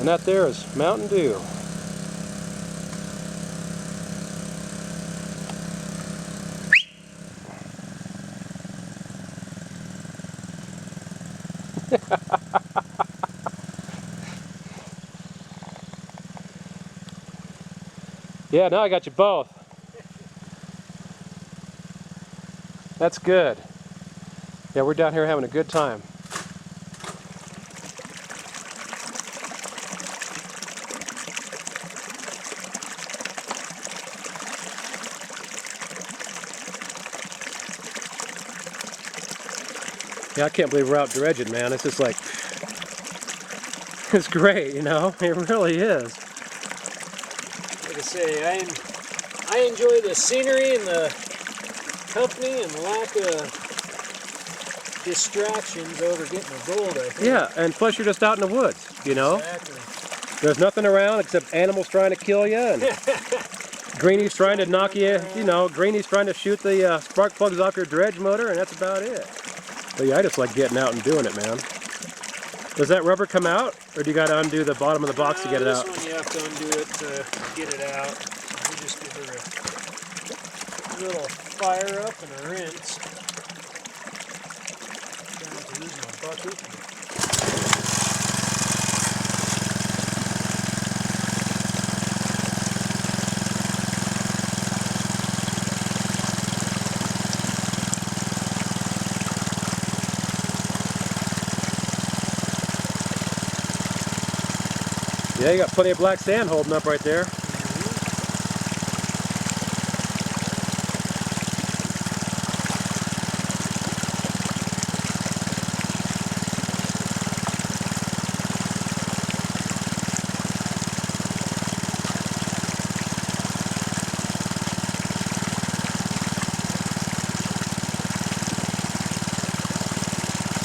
And that there is Mountain Dew. Yeah, now I got you both. That's good. Yeah, we're down here having a good time. Yeah, I can't believe we're out dredging, man. It's just like, it's great, you know? It really is. Like I say, I enjoy the scenery and the company and the lack of distractions over getting the gold, I think. Yeah, and plus you're just out in the woods, you know? Exactly. There's nothing around except animals trying to kill you, and Greenie's trying to knock you, you know, Greenie's trying to shoot the spark plugs off your dredge motor, and that's about it. But yeah, I just like getting out and doing it, man. Does that rubber come out, or do you got to undo the bottom of the box to get it out? This one you have to undo it to get it out. We just give her a little fire up and a rinse. Trying not to use my bucket. Yeah, you got plenty of black sand holding up right there.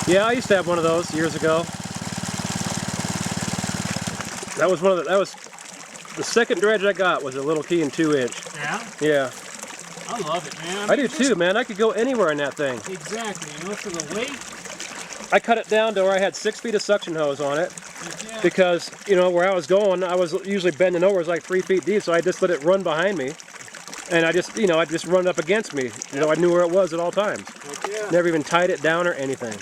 Yeah, I used to have one of those years ago. That was the second dredge I got was a little key and 2-inch. Yeah? Yeah. I love it, man. I do too, man. I could go anywhere in that thing. Exactly. You know, for the weight. I cut it down to where I had 6 feet of suction hose on it. Yeah. Because, you know, where I was going, I was usually bending over, it was like 3 feet deep, so I just let it run behind me. And I just, you know, I just run up against me. You know, I knew where it was at all times. Yeah. Never even tied it down or anything.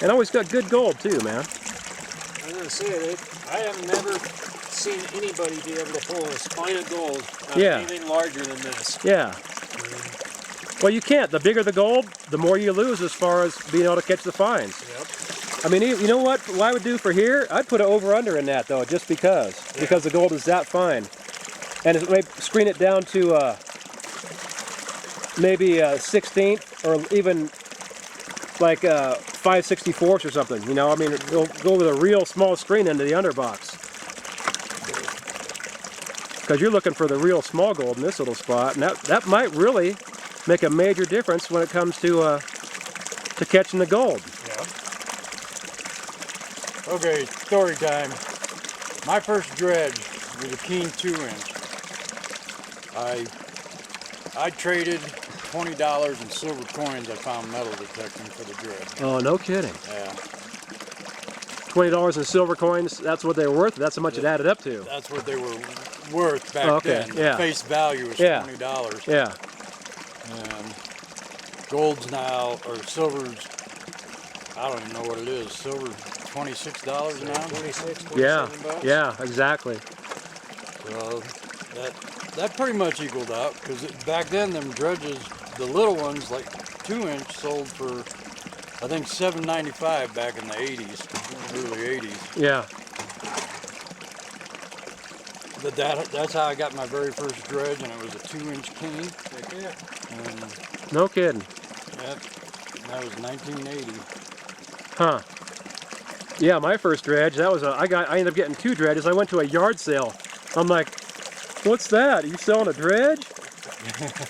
And always got good gold too, man. I was going to say, I have never seen anybody be able to pull a spine of gold out of anything larger than this. Yeah. Well, you can't. The bigger the gold, the more you lose as far as being able to catch the fines. Yep. I mean, you know what I would do for here? I'd put an over-under in that, though, just because. Yeah. Because the gold is that fine. And it may screen it down to maybe a 16th or even like 5/64 or something. You know, I mean, it'll go with a real small screen into the underbox. Because you're looking for the real small gold in this little spot, and that might really make a major difference when it comes to catching the gold. Yeah. Okay, story time. My first dredge was a keen 2-inch. I traded $20 in silver coins I found metal detecting for the dredge. Oh, no kidding. Yeah. $20 in silver coins, that's what they were worth? That's how much it added up to? That's what they were worth back then. Yeah. Face value was $20. Yeah. And gold's now, or silver's, I don't even know what it is, silver $26 now? 26, 27 bucks? Yeah, exactly. So that pretty much equaled out, because back then them dredges, the little ones, like 2-inch, sold for I think $7.95 back in the 80s, early 80s. Yeah. But that's how I got my very first dredge, and it was a 2-inch king. And no kidding. that was 1980. Huh. Yeah, my first dredge, that was I ended up getting 2 dredges. I went to a yard sale. I'm like, what's that? Are you selling a dredge?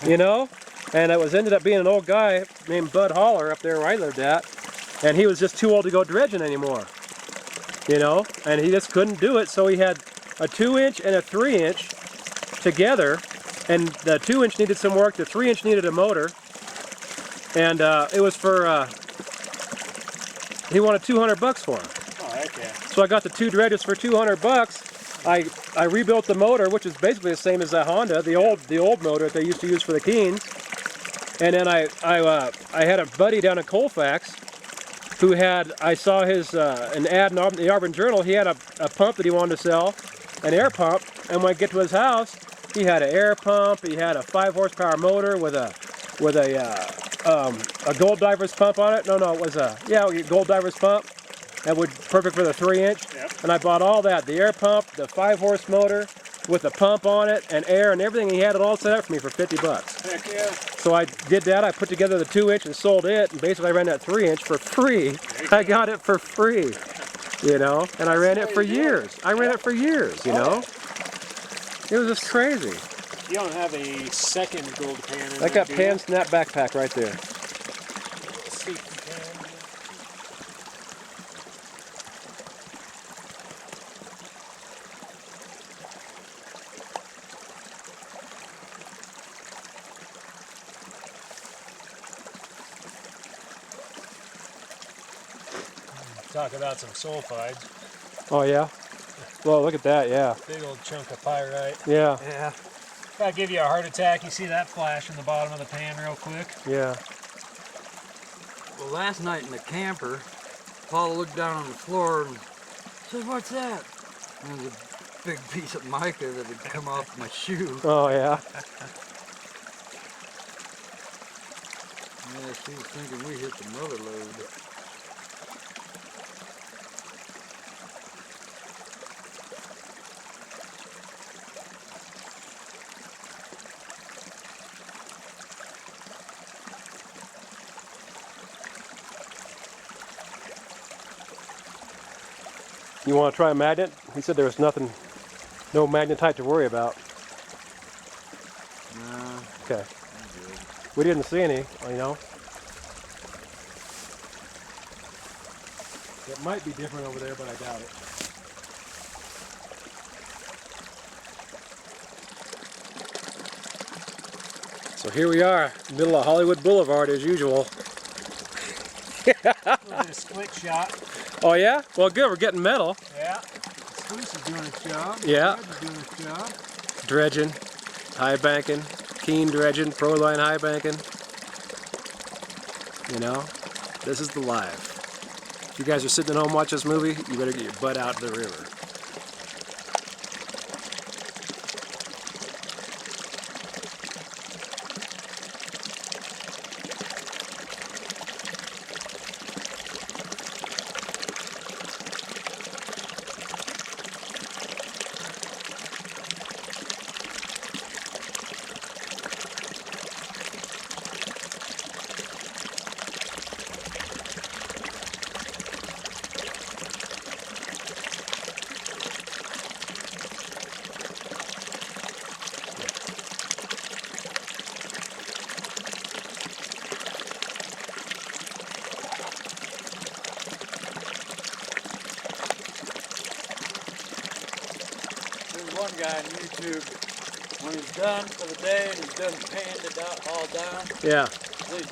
You know? And it ended up being an old guy named Bud Holler up there where I lived at. And he was just too old to go dredging anymore. You know? And he just couldn't do it, so he had a 2-inch and a 3-inch together. And the 2-inch needed some work, the 3-inch needed a motor. And it was for, he wanted $200 for him. Oh, heck yeah. So I got the 2 dredges for $200. I rebuilt the motor, which is basically the same as the Honda, the old motor that they used to use for the Keens. And then I had a buddy down in Colfax who had, I saw his an ad in the Auburn Journal. He had a pump that he wanted to sell, an air pump. And when I get to his house, he had an air pump. He had a 5 horsepower motor with a Gold Divers pump on it. No, it was a Gold Divers pump. That would perfect for the 3-inch. Yep. And I bought all that, the air pump, the 5-horse motor with a pump on it and air and everything. He had it all set up for me for $50. Heck yeah. So I did that. I put together the 2-inch and sold it, and basically I ran that 3-inch for free. I got it for free, you know, and I ran it for years. I ran it for years, you know. It was just crazy. You don't have a second gold pan in I got there, do pan you? snap backpack right there. Safety pan. Talk about some sulfides. Oh yeah? Well, look at that, yeah. Big old chunk of pyrite. Yeah, Yeah. That'll give you a heart attack. You see that flash in the bottom of the pan real quick? yeah. Well, last night in the camper, Paul looked down on the floor and said, "What's that?" And it was a big piece of mica that had come off my shoe. Oh yeah. Yeah, she was thinking we hit the mother lode. You want to try a magnet? He said there was nothing, no magnetite to worry about. Nah, Okay. I'm good. We didn't see any, you know. It might be different over there, but I doubt it. So here we are, middle of Hollywood Boulevard as usual. A little bit of split shot. Oh yeah? Well good, we're getting metal. Yeah. Spruce is doing its job. Yeah. Dredge is doing its job. Dredging, high banking, keen dredging, Proline high banking. You know, this is the life. If you guys are sitting at home watching this movie, you better get your butt out to the river. There's one guy on YouTube, when he's done for the day and he's done panned it out all down, Yeah, he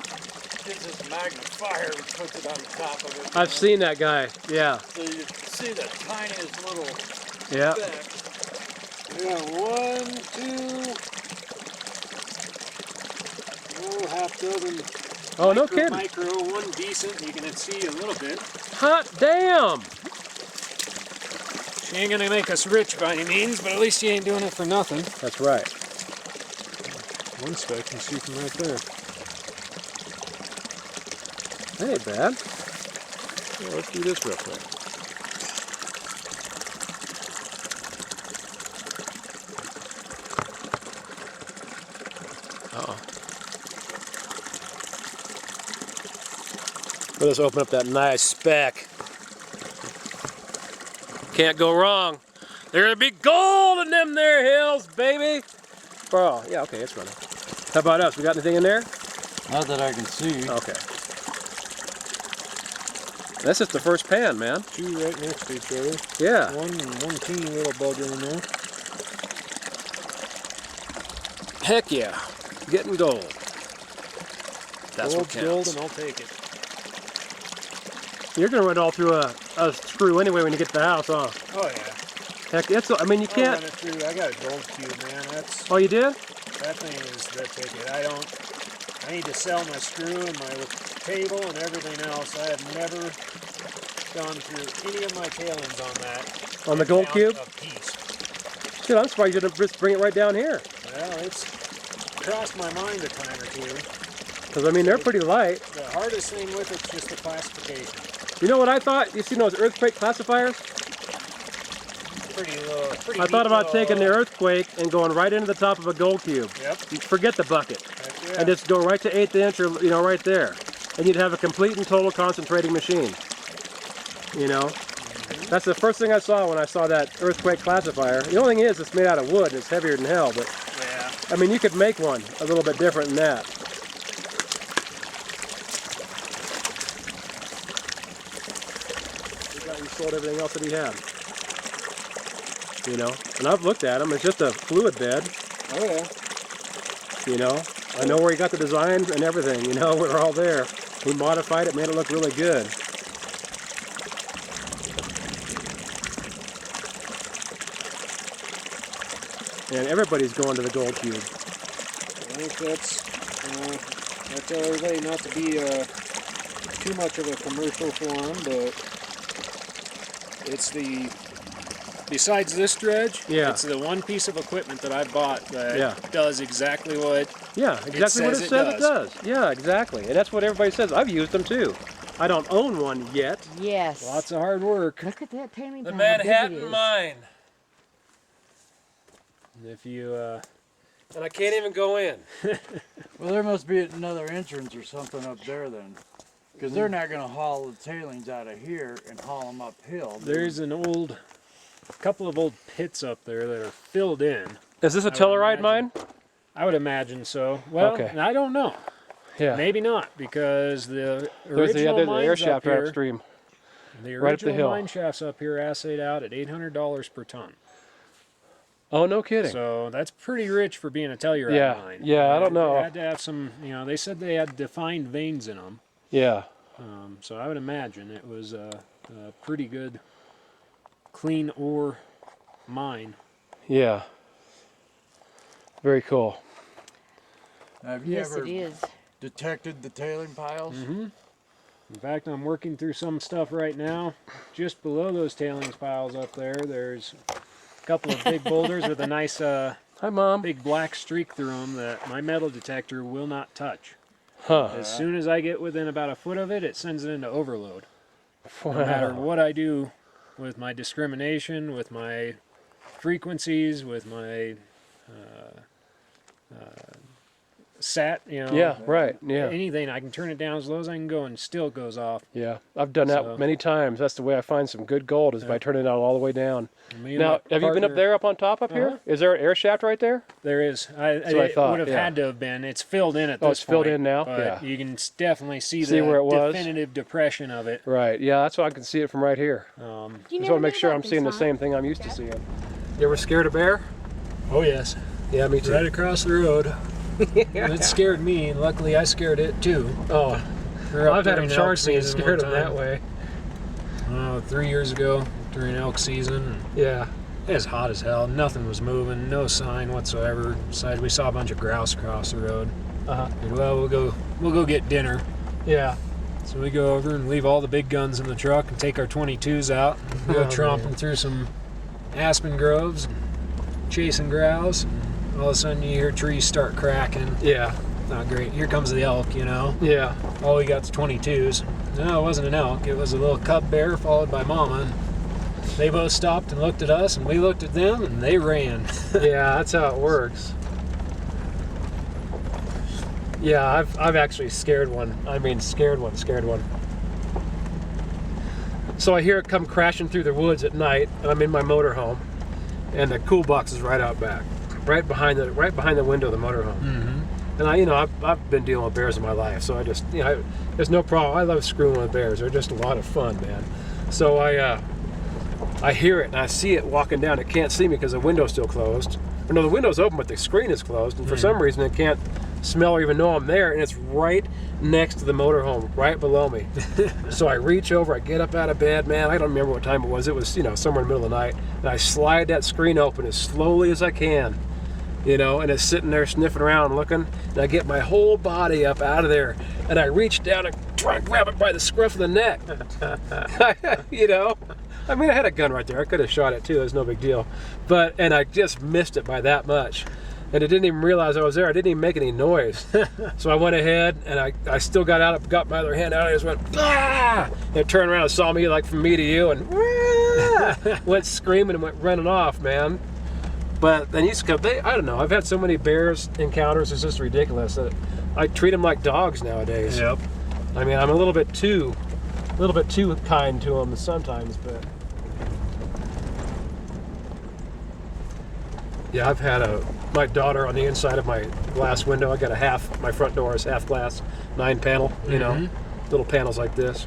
gets this magnifier and puts it on the top of it. I've seen that guy. Yeah, So you see the tiniest little yeah. speck. Yeah, 1, 2, half dozen. Oh, no kidding. Micro, one decent. You can see a little bit. Hot damn! She ain't gonna make us rich by any means, but at least she ain't doing it for nothing. That's right. One speck you can see from right there. That ain't bad. Yeah, let's do this real quick. Uh-oh. Let us open up that nice speck. Can't go wrong. There's gonna be gold in them there hills, baby. Oh, yeah, okay, it's running. How about us? We got anything in there? Not that I can see. Okay. That's just the first pan, man. 2 right next to each other. Yeah. One teeny little bugger in there. Heck yeah. Getting gold. That's what Gold's gold, counts. and I'll take it. You're gonna run all through a a screw anyway when you get to the house, huh? Oh yeah. Heck, it's. I mean, you I'll can't. run it through. I got a gold cube, man. Oh, you did? That thing is the ticket. I need to sell my screw and my table and everything else. I have never gone through any of my tailings on that. On the gold cube? A piece. Dude, I'm surprised you didn't just bring it right down here. Well, it's crossed my mind a time or two. Because, I mean, they're pretty light. The hardest thing with it's just the classification. You know what I thought? You seen those earthquake classifiers? Pretty I thought neat about little- taking the earthquake and going right into the top of a gold cube. Yep. Forget the bucket. Heck yeah. And just go right to 1/8 inch or, you know, right there. And you'd have a complete and total concentrating machine. You know? That's the first thing I saw when I saw that earthquake classifier. The only thing is, it's made out of wood. It's heavier than hell, but Yeah. I mean, you could make one a little bit different than that. He sold everything else that he had. You know, and I've looked at them. It's just a fluid bed. Oh yeah. You know, I know where he got the design and everything. You know, we're all there. He modified it, made it look really good. And everybody's going to the gold cube. I think I tell everybody not to be too much of a commercial for them, but it's besides this dredge, Yeah. it's the one piece of equipment that I bought that Yeah. does exactly what Yeah, exactly what says it it says it does. Yeah, exactly. And that's what everybody says. I've used them too. I don't own one yet. Yes. lots of hard work. Look at that tailing The pile, how big it Manhattan is. Mine. If you And I can't even go in. Well, there must be another entrance or something up there then. Because they're not going to haul the tailings out of here and haul them uphill. there's a couple of old pits up there that are filled in. Is this a I would Tellaride imagine. mine? I would imagine so. Well, Okay. I don't know. Yeah. Maybe not, because the There's the original air mines shaft up here, upstream. the right up the original hill. mine shafts up here assayed out at $800 per ton. Oh, no kidding. So that's pretty rich for being a Telluride Yeah, mine. yeah, I don't know. They had to have some, they said they had defined veins in them. Yeah. So I would imagine it was a pretty good, clean ore mine. Yeah. Very cool. Have you Yes, ever it is. detected the tailing piles? In fact, I'm working through some stuff right now. Just below those tailings piles up there, there's a couple of big boulders with a nice Hi, Mom. big black streak through them that my metal detector will not touch. Huh. As soon as I get within about a foot of it, it sends it into overload. No matter what I do with my discrimination, with my frequencies, with my sat, Yeah, right. Yeah. anything, I can turn it down as low as I can go and it still goes off. Yeah. I've done that So- many times. That's the way I find some good gold is by turning it all the way down. Me and Now, my have you been up partner- there up on top up here? Is there an air shaft right there? There is. what I It thought, would have yeah. had to have been. It's filled in at Oh, this it's filled point, in now? But Yeah. you can definitely see See the where it was? definitive depression of it. Right. Yeah, that's why I can see it from right here. You Just want never to make knew sure about I'm this, seeing the huh? same thing I'm used to seeing. You ever scared a bear? Oh yes, Yeah, me right across the road. It scared me. Luckily, I scared it too. Oh, We were up I've had during them charge elk me and season scared one them that time. way. 3 years ago during elk season. Yeah. It was hot as hell. Nothing was moving. No sign whatsoever. Besides, we saw a bunch of grouse across the road. Uh-huh. And, well, we'll go get dinner. Yeah. So we go over and leave all the big guns in the truck and take our 22s out and go Oh, tromping man. through some aspen groves, and chasing grouse. And all of a sudden you hear trees start cracking. Yeah. Not great. Here comes the elk, Yeah. All we got's 22s. No, it wasn't an elk. It was a little cub bear followed by mama. And they both stopped and looked at us, and we looked at them, and they ran. Yeah, that's how it works. Yeah, I've actually scared one. I mean, scared one. So I hear it come crashing through the woods at night, and I'm in my motorhome, and the cool box is right out back, right behind the window of the motorhome. Mm-hmm. And I've been dealing with bears in my life, so I just there's no problem. I love screwing with bears. They're just a lot of fun, man. So I hear it and I see it walking down. It can't see me because the window's still closed. Or no, the window's open, but the screen is closed, and for some reason it can't smell or even know I'm there, and it's right next to the motorhome, right below me. So I reach over, I get up out of bed, man. I don't remember what time it was. It was, you know, somewhere in the middle of the night, and I slide that screen open as slowly as I can, you know, and it's sitting there sniffing around looking, and I get my whole body up out of there, and I reach down and try and grab it by the scruff of the neck. You know, I mean, I had a gun right there. I could have shot it too. It was no big deal, and I just missed it by that much. And it didn't even realize I was there. I didn't even make any noise. So I went ahead, and I still got out, got my other hand out, and I just went, ah! And it turned around and saw me like from me to you, and went screaming and went running off, man. But then I don't know, I've had so many bears encounters, it's just ridiculous. That I treat them like dogs nowadays. Yep. I mean, I'm a little bit too kind to them sometimes, but yeah, I've had my daughter on the inside of my glass window. I got my front door is half glass, 9 panel, you know, little panels like this.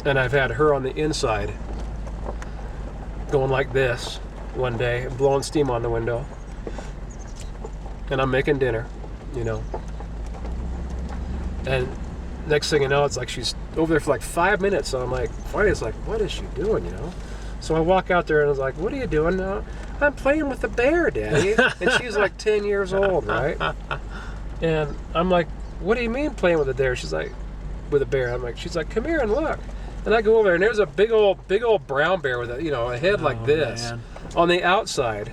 And I've had her on the inside going like this one day, blowing steam on the window. And I'm making dinner, you know. And next thing you know, it's like she's over there for like 5 minutes. So I'm like, finally, it's like, what is she doing, you know? So I walk out there and I was like, what are you doing now? I'm playing with the bear, Daddy. And she's like 10 years old, right? And I'm like, what do you mean playing with a bear? She's like, with a bear. She's like, come here and look. And I go over there, and there's a big old brown bear with a head like this, man, on the outside,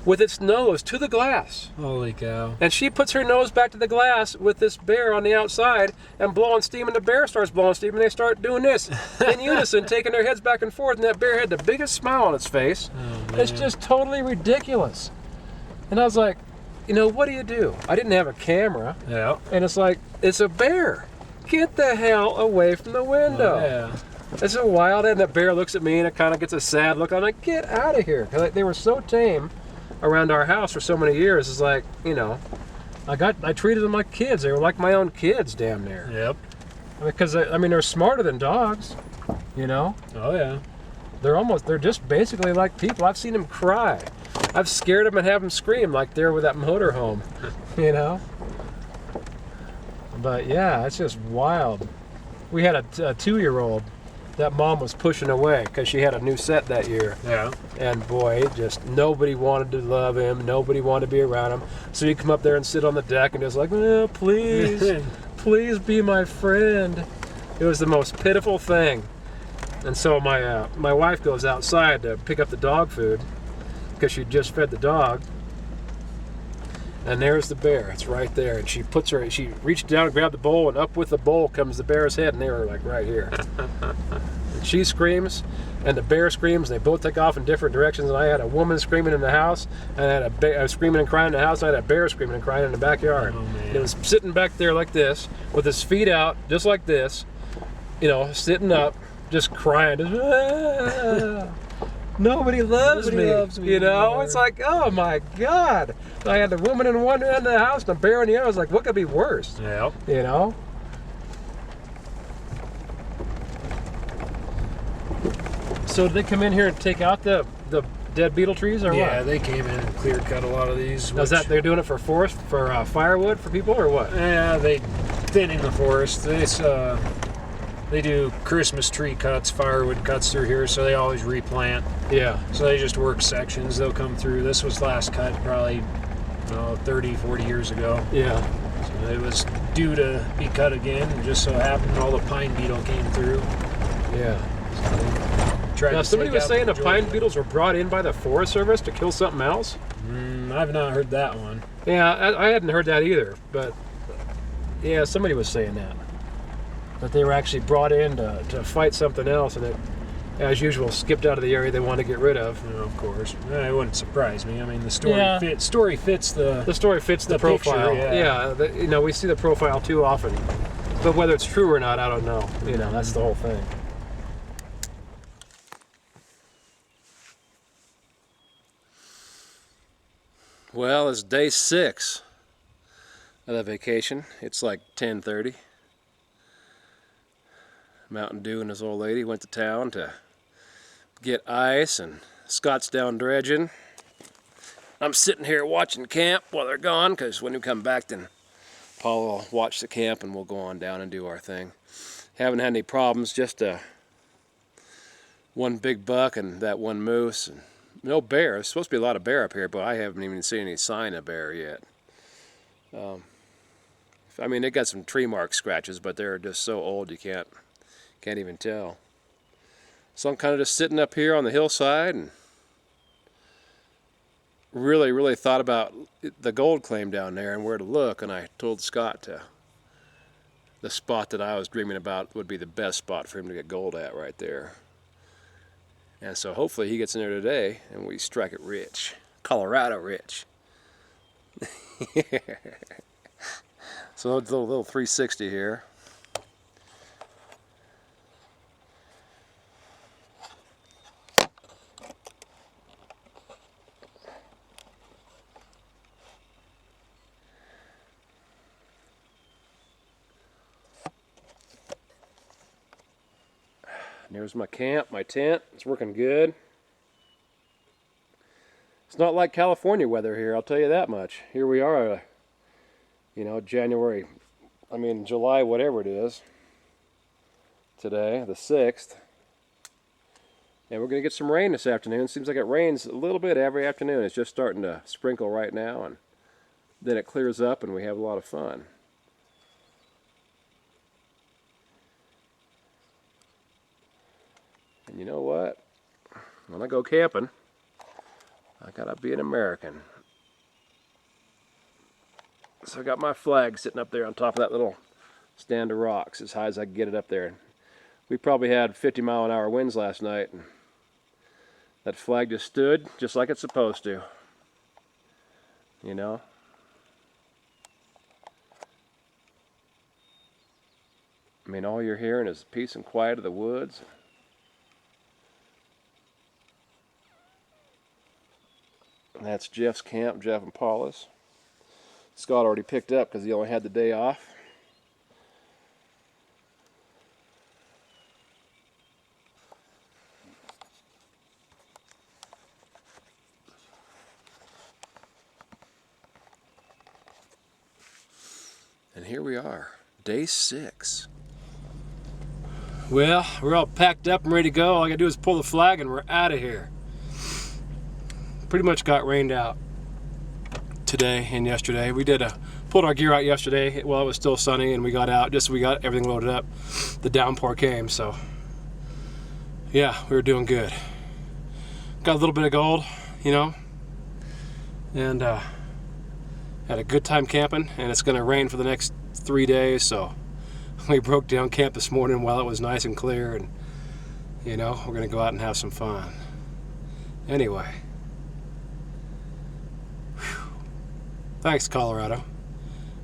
with its nose to the glass. Holy cow! And she puts her nose back to the glass with this bear on the outside and blowing steam, and the bear starts blowing steam, and they start doing this in unison, taking their heads back and forth. And that bear had the biggest smile on its face. Oh, it's just totally ridiculous. And I was like, you know, what do you do? I didn't have a camera. Yeah. And it's like, it's a bear. Get the hell away from the window. Oh, yeah. It's a wild, and that bear looks at me and it kind of gets a sad look. I'm like, get out of here. Because they were so tame around our house for so many years. It's like, you know, I treated them like kids. They were like my own kids, damn near. Yep. Because, I mean, they're smarter than dogs, you know? Oh, yeah. They're just basically like people. I've seen them cry. I've scared them and have them scream like they're with that motorhome, you know? But yeah, it's just wild. We had a 2-year-old that mom was pushing away because she had a new set that year. Yeah. And boy, nobody wanted to love him. Nobody wanted to be around him. So he'd come up there and sit on the deck and just like, oh, please, please be my friend. It was the most pitiful thing. And so my wife goes outside to pick up the dog food because she just fed the dog. And there's the bear. It's right there. And she reached down and grabbed the bowl, and up with the bowl comes the bear's head, and they were like right here. And she screams, and the bear screams, and they both take off in different directions. And I had a woman screaming in the house, and I had a bear screaming and crying in the house, and I had a bear screaming and crying in the backyard. Oh, man. And it was sitting back there like this, with his feet out, just like this, you know, sitting up, just crying. Just, ah. Nobody loves me, you know? Anymore. It's like, oh my God. I had the woman in one end of the house and the bear in the other. I was like, what could be worse? Yeah. You know? So did they come in here and take out the dead beetle trees or what? Yeah, they came in and clear cut a lot of these. They're doing it for firewood for people or what? Yeah, they thinning the forest. They do Christmas tree cuts, firewood cuts through here, so they always replant. Yeah. So they just work sections. They'll come through. This was last cut probably 30, 40 years ago. Yeah. So it was due to be cut again, and just so happened all the pine beetle came through. Yeah. So now, somebody was saying the pine beetles were brought in by the Forest Service to kill something else? I've not heard that one. Yeah, I hadn't heard that either, but yeah, somebody was saying that they were actually brought in to fight something else, and it, as usual, skipped out of the area they wanted to get rid of. Of course. It wouldn't surprise me. I mean, the story fits the profile. Picture, yeah. We see the profile too often, but whether it's true or not, I don't know. You know, that's the whole thing. Well, it's day 6 of the vacation. It's like 10:30. Mountain Dew and his old lady went to town to get ice, and Scott's down dredging. I'm sitting here watching camp while they're gone, because when we come back, then Paul will watch the camp and we'll go on down and do our thing. Haven't had any problems, just one big buck and that one moose. And no bear. There's supposed to be a lot of bear up here, but I haven't even seen any sign of bear yet. I mean, they got some tree mark scratches, but they're just so old you can't even tell. So I'm kind of just sitting up here on the hillside and really thought about the gold claim down there and where to look, and I told Scott the spot that I was dreaming about would be the best spot for him to get gold at right there. And so hopefully he gets in there today and we strike it rich. Colorado rich. So a little 360 here. There's my camp, my tent. It's working good. It's not like California weather here, I'll tell you that much. Here we are, you know, July, whatever it is. Today, the 6th. And we're going to get some rain this afternoon. Seems like it rains a little bit every afternoon. It's just starting to sprinkle right now, and then it clears up and we have a lot of fun. And you know what? When I go camping, I gotta be an American. So I got my flag sitting up there on top of that little stand of rocks, as high as I can get it up there. We probably had 50-mile-an-hour winds last night, and that flag just stood just like it's supposed to. You know? I mean, all you're hearing is the peace and quiet of the woods. And that's Jeff's camp, Jeff and Paula's. Scott already picked up because he only had the day off. And here we are, day 6. Well, we're all packed up and ready to go. All I gotta do is pull the flag and we're out of here. Pretty much got rained out today and yesterday. We pulled our gear out yesterday while it was still sunny, and we got out just so we got everything loaded up. The downpour came, so yeah, we were doing good. Got a little bit of gold, you know, and had a good time camping. And it's gonna rain for the next 3 days, so we broke down camp this morning while it was nice and clear, and you know, we're gonna go out and have some fun. Anyway. Thanks, Colorado.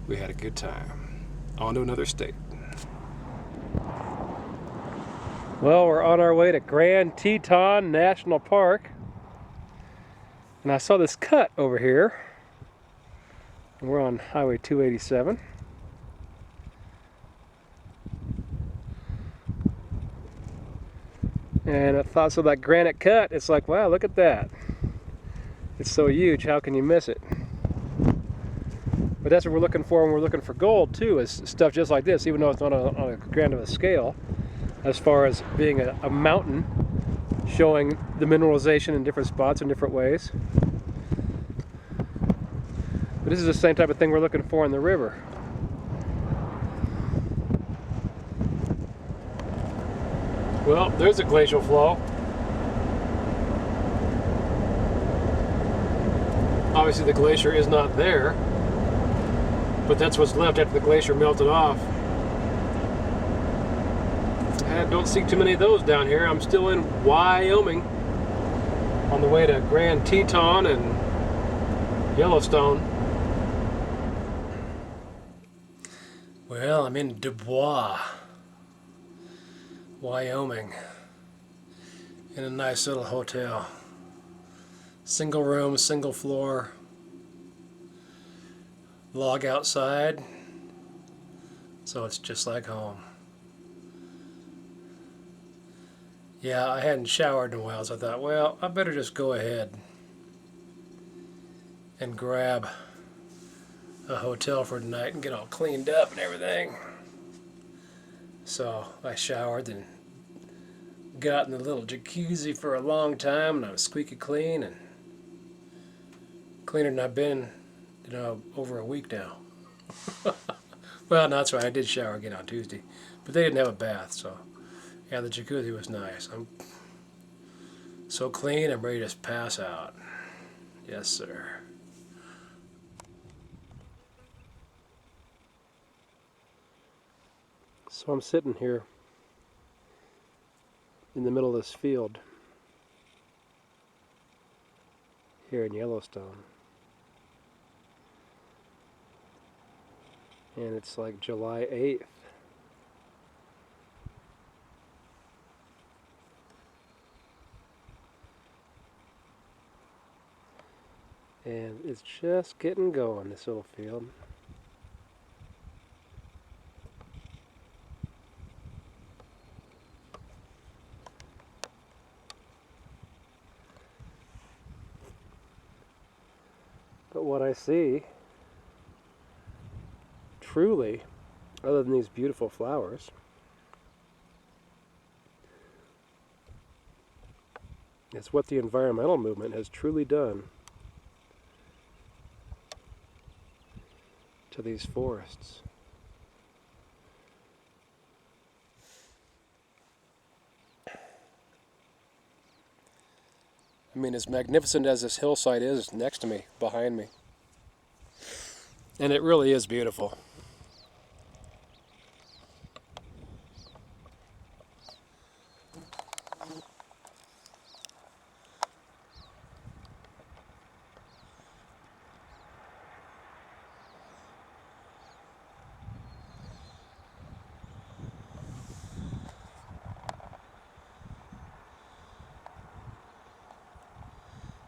We had a good time. On to another state. Well, we're on our way to Grand Teton National Park. And I saw this cut over here. And we're on Highway 287. And I thought, so that granite cut, it's like, wow, look at that. It's so huge, how can you miss it? But that's what we're looking for when we're looking for gold too, is stuff just like this, even though it's not on a grand of a scale, as far as being a mountain, showing the mineralization in different spots in different ways. But this is the same type of thing we're looking for in the river. Well, there's a glacial flow. Obviously the glacier is not there, but that's what's left after the glacier melted off. I don't see too many of those down here. I'm still in Wyoming on the way to Grand Teton and Yellowstone. Well, I'm in Dubois, Wyoming, in a nice little hotel. Single room, single floor. Log outside, so it's just like home. Yeah, I hadn't showered in a while, so I thought, well, I better just go ahead and grab a hotel for tonight and get all cleaned up and everything. So I showered and got in the little jacuzzi for a long time, and I was squeaky clean and cleaner than I've been, over a week now. Well, no, that's right. I did shower again on Tuesday, but they didn't have a bath, so yeah, the jacuzzi was nice. I'm so clean, I'm ready to just pass out. Yes, sir. So I'm sitting here in the middle of this field here in Yellowstone. And it's like July 8th. And it's just getting going, this little field. But what I see, truly, other than these beautiful flowers, is what the environmental movement has truly done to these forests. I mean, as magnificent as this hillside is next to me, behind me, and it really is beautiful.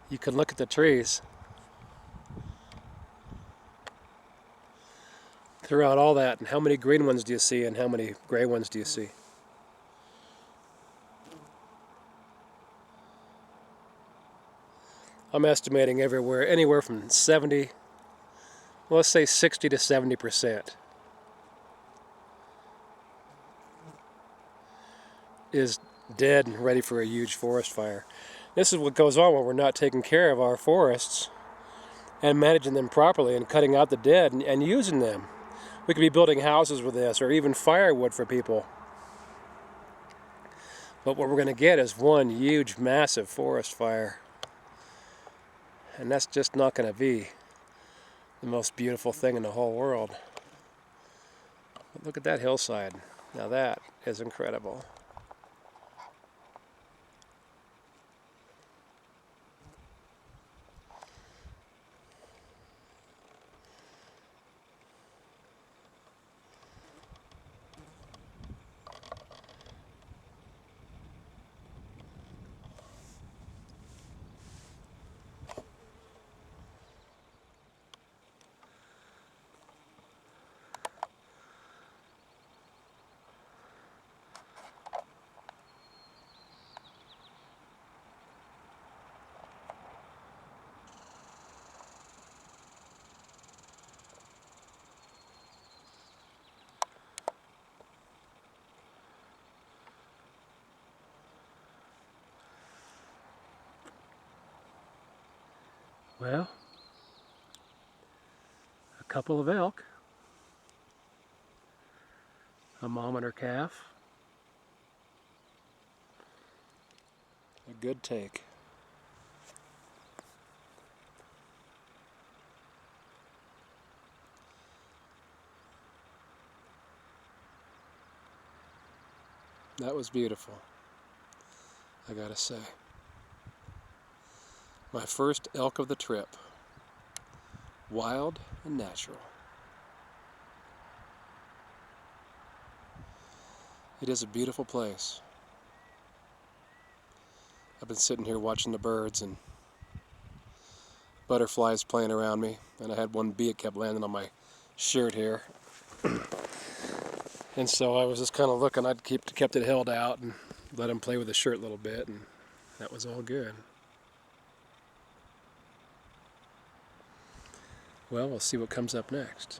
You can look at the trees throughout all that, and how many green ones do you see and how many gray ones do you see? I'm estimating anywhere from 70, well, let's say 60 to 70% is dead and ready for a huge forest fire. This is what goes on when we're not taking care of our forests and managing them properly and cutting out the dead and using them. We could be building houses with this, or even firewood for people. But what we're going to get is one huge, massive forest fire. And that's just not going to be the most beautiful thing in the whole world. But look at that hillside. Now that is incredible. Well, a couple of elk, a mom and her calf, a good take. That was beautiful, I gotta say. My first elk of the trip. Wild and natural. It is a beautiful place. I've been sitting here watching the birds and butterflies playing around me, and I had one bee that kept landing on my shirt here. And so I was just kind of looking. I'd kept it held out and let him play with the shirt a little bit, and that was all good. Well, we'll see what comes up next.